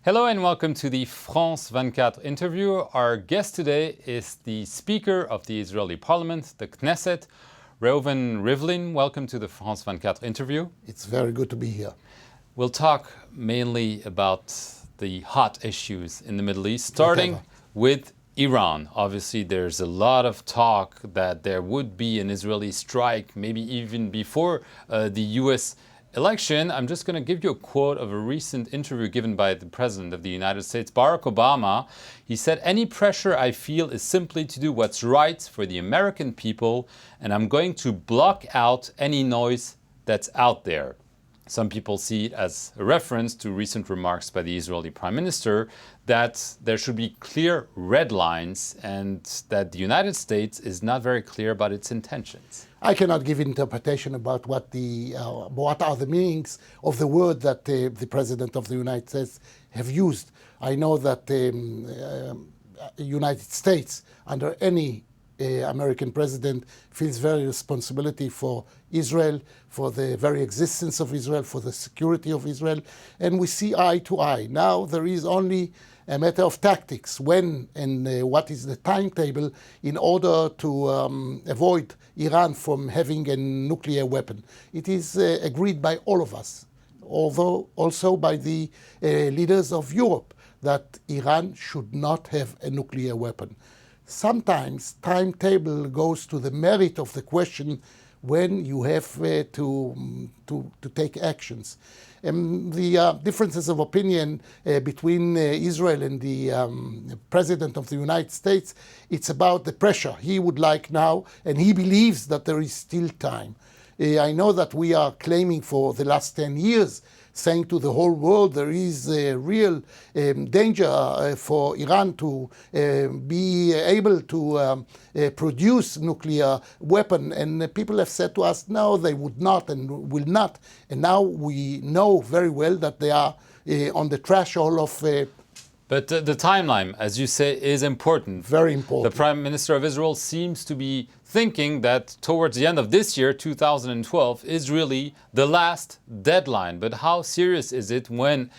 Hello and welcome to the France 24 interview. Our guest today is the Speaker of the Israeli Parliament, the Knesset, Reuven Rivlin. Welcome to the France 24 interview. It's very good to be here. We'll talk mainly about the hot issues in the Middle East, starting with Iran. Obviously, there's a lot of talk that there would be an Israeli strike, maybe even before the U.S. election. I'm just going to give you a quote of a recent interview given by the President of the United States, Barack Obama. He said, "Any pressure I feel is simply to do what's right for the American people, and I'm going to block out any noise that's out there." Some people see it as a reference to recent remarks by the Israeli Prime Minister that there should be clear red lines and that the United States is not very clear about its intentions. I cannot give interpretation about what are the meanings of the word that the President of the United States have used. I know that the United States, under any American president, feels very responsibility for Israel, for the very existence of Israel, for the security of Israel, and we see eye to eye. Now there is only a matter of tactics, when and what is the timetable in order to avoid Iran from having a nuclear weapon. It is agreed by all of us, although also by the leaders of Europe, that Iran should not have a nuclear weapon. Sometimes timetable goes to the merit of the question when you have to take actions. The differences of opinion between Israel and the President of the United States, it's about the pressure he would like now, and he believes that there is still time. I know that we are claiming for the last 10 years, saying to the whole world there is a real danger for Iran to be able to produce nuclear weapon. And people have said to us, no, they would not and will not. And now we know very well that they are on the threshold of But the timeline, as you say, is important. Very important. The Prime Minister of Israel seems to be thinking that towards the end of this year, 2012, is really the last deadline. But how serious is it when,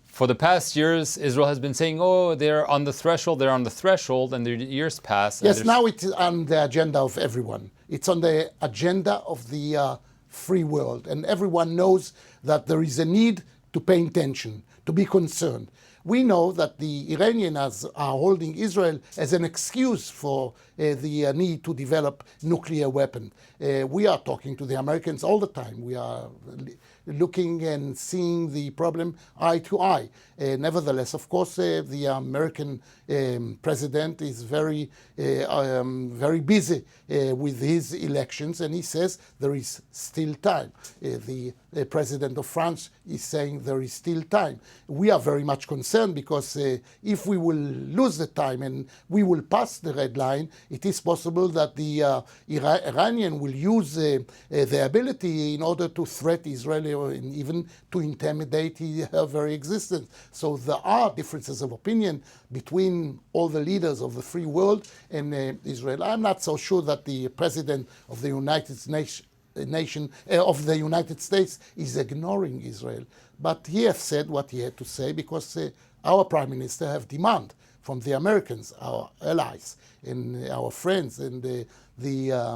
for the past years, Israel has been saying, oh, they're on the threshold, and the years pass. Yes, now it's on the agenda of everyone. It's on the agenda of the free world. And everyone knows that there is a need to pay attention, to be concerned. We know that the Iranians are holding Israel as an excuse for the need to develop nuclear weapon. We are talking to the Americans all the time. We are looking and seeing the problem eye to eye. Nevertheless, of course, the American president is very busy with his elections, and he says there is still time. The president of France is saying there is still time. We are very much concerned because if we will lose the time and we will pass the red line, it is possible that the Iranian will use the ability in order to threaten Israel or even to intimidate her very existence. So there are differences of opinion between all the leaders of the free world and Israel. I'm not so sure that the president of the United States is ignoring Israel. But he has said what he had to say because our prime minister have demand from the Americans, our allies and our friends, and the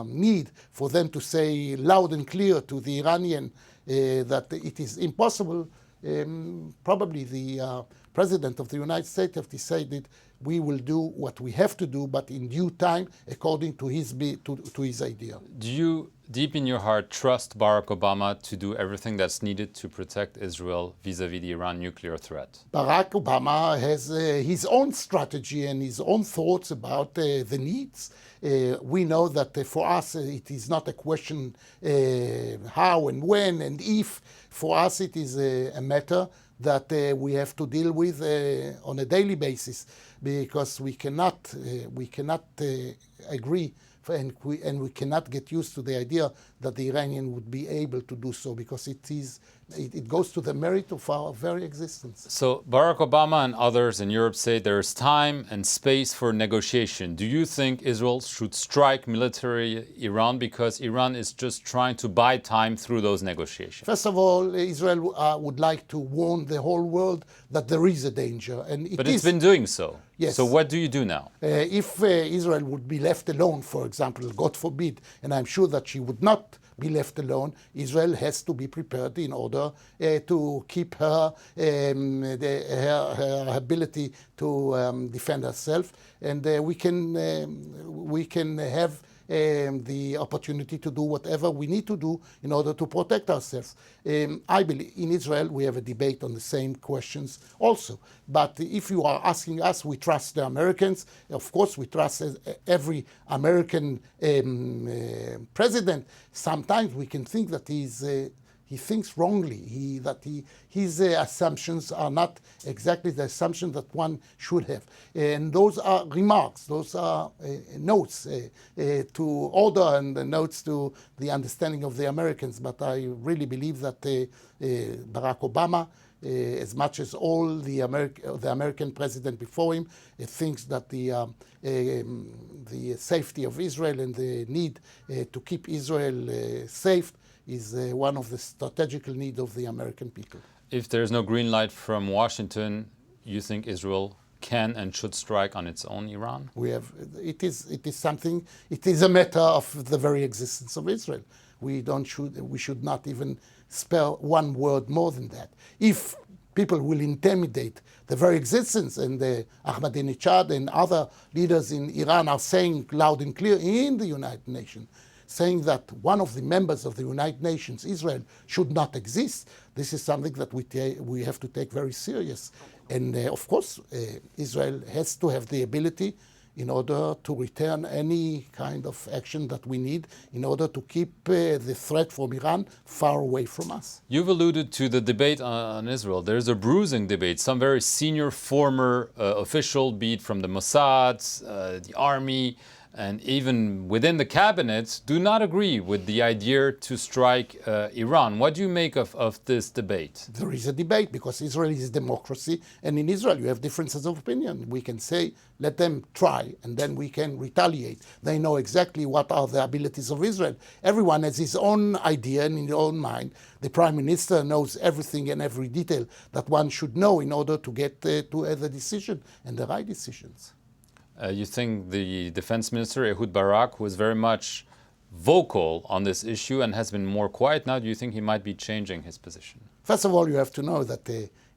need for them to say loud and clear to the Iranian that it is impossible. Probably the President of the United States have decided we will do what we have to do, but in due time, according to his idea. Do you, deep in your heart, trust Barack Obama to do everything that's needed to protect Israel vis-a-vis the Iran nuclear threat? Barack Obama has his own strategy and his own thoughts about the needs. We know that for us it is not a question how and when and if. For us it is a matter that we have to deal with on a daily basis, because we cannot agree and we cannot get used to the idea that the Iranian would be able to do so, because it goes to the merit of our very existence. So Barack Obama and others in Europe say there is time and space for negotiation. Do you think Israel should strike military Iran because Iran is just trying to buy time through those negotiations? First of all, Israel would like to warn the whole world that there is a danger, and but it's been doing so. Yes. So what do you do now? If Israel would be left alone, for example, God forbid, and I'm sure that she would not be left alone, Israel has to be prepared in order to keep her ability to defend herself, and we can have the opportunity to do whatever we need to do in order to protect ourselves. I believe in Israel we have a debate on the same questions also. But if you are asking us, we trust the Americans. Of course, we trust every American president. Sometimes we can think that he thinks wrongly, his assumptions are not exactly the assumptions that one should have. And those are remarks, those are notes to order and notes to the understanding of the Americans. But I really believe that Barack Obama, as much as all the American president before him, thinks that the safety of Israel and the need to keep Israel safe is one of the strategical needs of the American people. If there's no green light from Washington, you think Israel can and should strike on its own Iran? It is a matter of the very existence of Israel. We should not even spell one word more than that. If people will intimidate the very existence, and Ahmadinejad and other leaders in Iran are saying loud and clear in the United Nations, saying that one of the members of the United Nations, Israel, should not exist. This is something that we have to take very serious. And of course, Israel has to have the ability in order to return any kind of action that we need in order to keep the threat from Iran far away from us. You've alluded to the debate on Israel. There's a bruising debate. Some very senior former official, be it from the Mossad, the army, and even within the cabinet, do not agree with the idea to strike Iran. What do you make of this debate? There is a debate because Israel is a democracy, and in Israel you have differences of opinion. We can say, let them try, and then we can retaliate. They know exactly what are the abilities of Israel. Everyone has his own idea and in his own mind. The Prime Minister knows everything and every detail that one should know in order to get to the decision and the right decisions. You think the defense minister, Ehud Barak, who is very much vocal on this issue and has been more quiet now, do you think he might be changing his position? First of all, you have to know that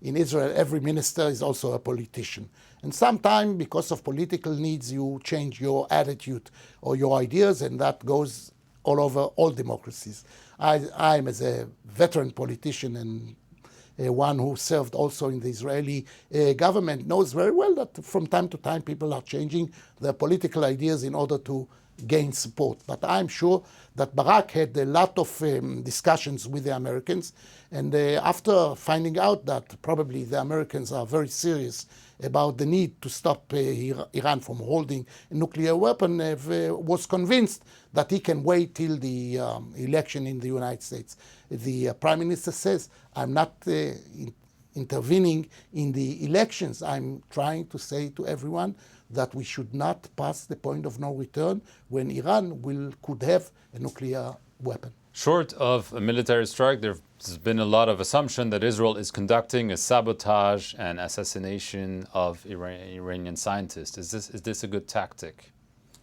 in Israel, every minister is also a politician. And sometimes, because of political needs, you change your attitude or your ideas, and that goes all over all democracies. I'm, as a veteran politician and one who served also in the Israeli government, knows very well that from time to time people are changing their political ideas in order to gain support. But I'm sure that Barak had a lot of discussions with the Americans, and after finding out that probably the Americans are very serious about the need to stop Iran from holding a nuclear weapon, was convinced that he can wait till the election in the United States. The Prime Minister says, I'm not intervening in the elections. I'm trying to say to everyone that we should not pass the point of no return when Iran could have a nuclear weapon. Short of a military strike, there's been a lot of assumption that Israel is conducting a sabotage and assassination of Iranian scientists. Is this a good tactic?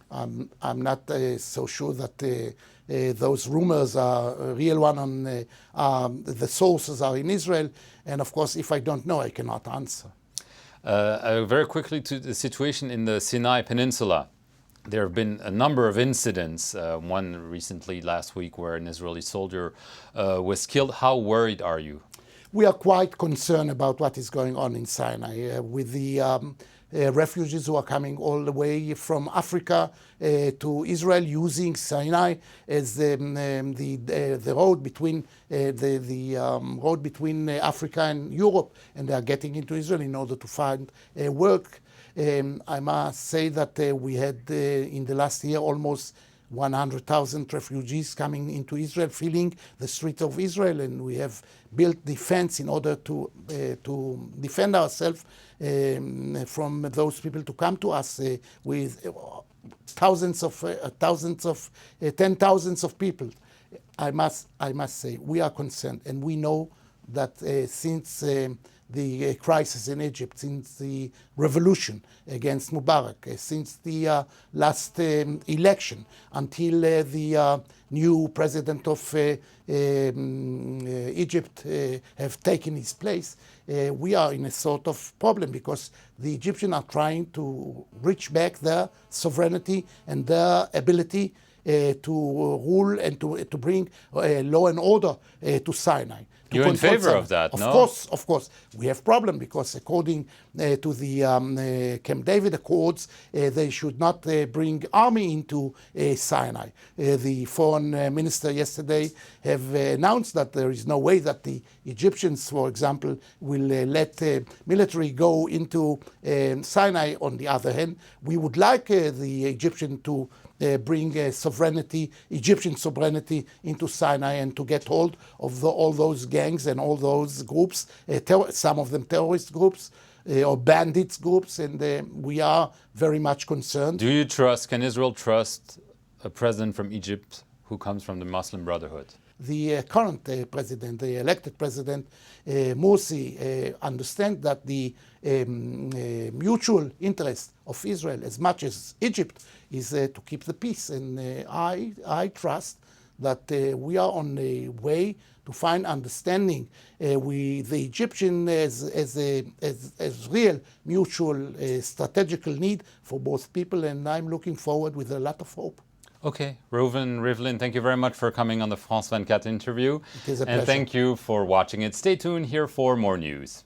I'm not so sure that those rumors are a real one. The sources are in Israel, and of course, if I don't know, I cannot answer. Very quickly to the situation in the Sinai Peninsula. There have been a number of incidents, one recently last week where an Israeli soldier was killed. How worried are you? We are quite concerned about what is going on in Sinai with the refugees who are coming all the way from Africa to Israel, using Sinai as the road between road between Africa and Europe, and they are getting into Israel in order to find work. I must say that we had in the last year almost 100,000 refugees coming into Israel, filling the streets of Israel, and we have built defense in order to defend ourselves from those people to come to us with thousands of 10,000s of people. I must say we are concerned, and we know that since the crisis in Egypt, since the revolution against Mubarak, since the last election, until the new president of Egypt have taken his place, we are in a sort of problem, because the Egyptians are trying to reach back their sovereignty and their ability to rule and to bring law and order to Sinai. You're in favor of that, no? Of course. We have problem, because according to the Camp David Accords, they should not bring army into Sinai. The foreign minister yesterday have announced that there is no way that the Egyptians, for example, will let military go into Sinai. On the other hand, we would like the Egyptian to bring Egyptian sovereignty into Sinai, and to get hold of all those gangs and all those groups, some of them terrorist groups or bandits groups, and we are very much concerned. Can Israel trust a president from Egypt who comes from the Muslim Brotherhood? The current president, the elected president, Morsi, understands that the mutual interest of Israel, as much as Egypt, is to keep the peace. And I trust that we are on a way to find understanding with the Egyptian as real mutual strategical need for both people, and I'm looking forward with a lot of hope. Okay, Reuven Rivlin, thank you very much for coming on the France 24 interview. It is a pleasure. And thank you for watching it. Stay tuned here for more news.